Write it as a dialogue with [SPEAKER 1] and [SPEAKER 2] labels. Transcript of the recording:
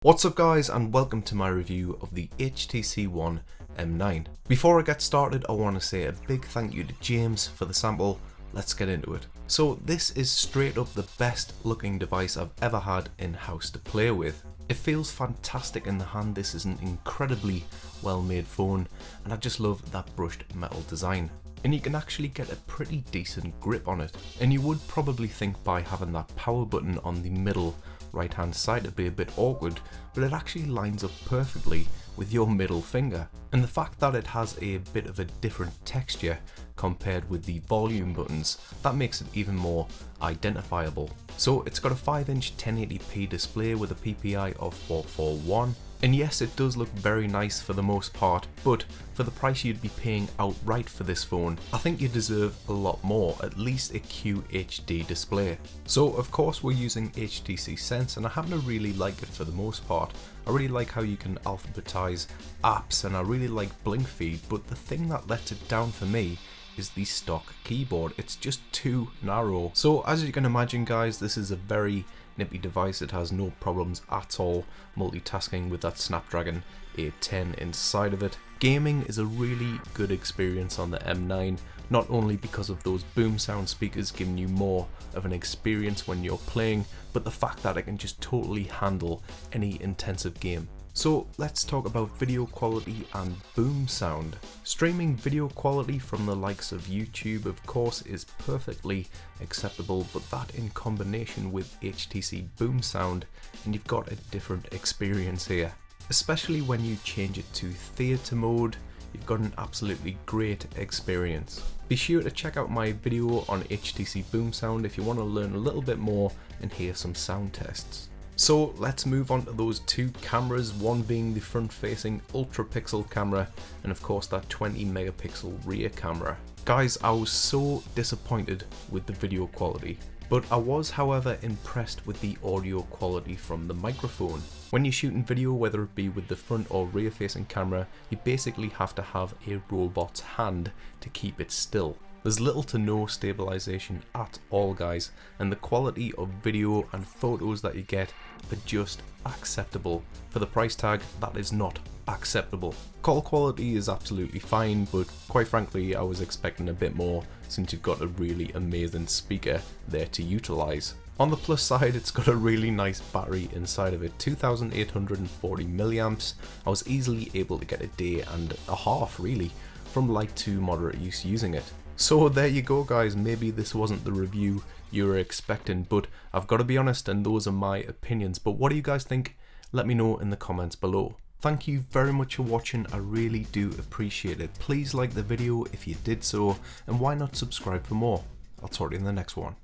[SPEAKER 1] What's up guys, and welcome to my review of the HTC One M9. Before I get started, I want to say a big thank you to James for the sample. Let's get into it. So this is straight up the best looking device I've ever had in-house to play with. It feels fantastic in the hand. This is an incredibly well made phone and I just love that brushed metal design. And you can actually get a pretty decent grip on it. And you would probably think by having that power button on the middle right hand side it'd be a bit awkward, but it actually lines up perfectly with your middle finger. And the fact that it has a bit of a different texture compared with the volume buttons, that makes it even more identifiable. So it's got a 5-inch 1080p display with a PPI of 441. And yes, it does look very nice for the most part, but for the price you'd be paying outright for this phone, I think you deserve a lot more, at least a QHD display. So of course we're using HTC Sense and I happen to really like it for the most part. I really like how you can alphabetize apps and I really like blink feed, but the thing that lets it down for me is the stock keyboard. It's just too narrow. So as you can imagine guys, this is a very nippy device. It has no problems at all multitasking with that Snapdragon 810 inside of it. Gaming is a really good experience on the M9, not only because of those boom sound speakers giving you more of an experience when you're playing, but the fact that it can just totally handle any intensive game. So let's talk about video quality and boom sound. Streaming video quality from the likes of YouTube of course is perfectly acceptable, but that in combination with HTC boom sound and you've got a different experience here. Especially when you change it to theatre mode, you've got an absolutely great experience. Be sure to check out my video on HTC boom sound if you want to learn a little bit more and hear some sound tests. So let's move on to those two cameras, one being the front facing ultra pixel camera and of course that 20 megapixel rear camera. Guys, I was so disappointed with the video quality, but I was however impressed with the audio quality from the microphone. When you're shooting video, whether it be with the front or rear facing camera, you basically have to have a robot's hand to keep it still. There's little to no stabilization at all guys, and the quality of video and photos that you get are just acceptable. For the price tag, that is not acceptable. Call quality is absolutely fine, but quite frankly I was expecting a bit more since you've got a really amazing speaker there to utilize. On the plus side, it's got a really nice battery inside of it, 2840 milliamps. I was easily able to get a day and a half really from light to moderate use using it. So there you go guys, maybe this wasn't the review you were expecting, but I've got to be honest and those are my opinions. But what do you guys think? Let me know in the comments below. Thank you very much for watching, I really do appreciate it. Please like the video if you did so, and why not subscribe for more. I'll talk to you in the next one.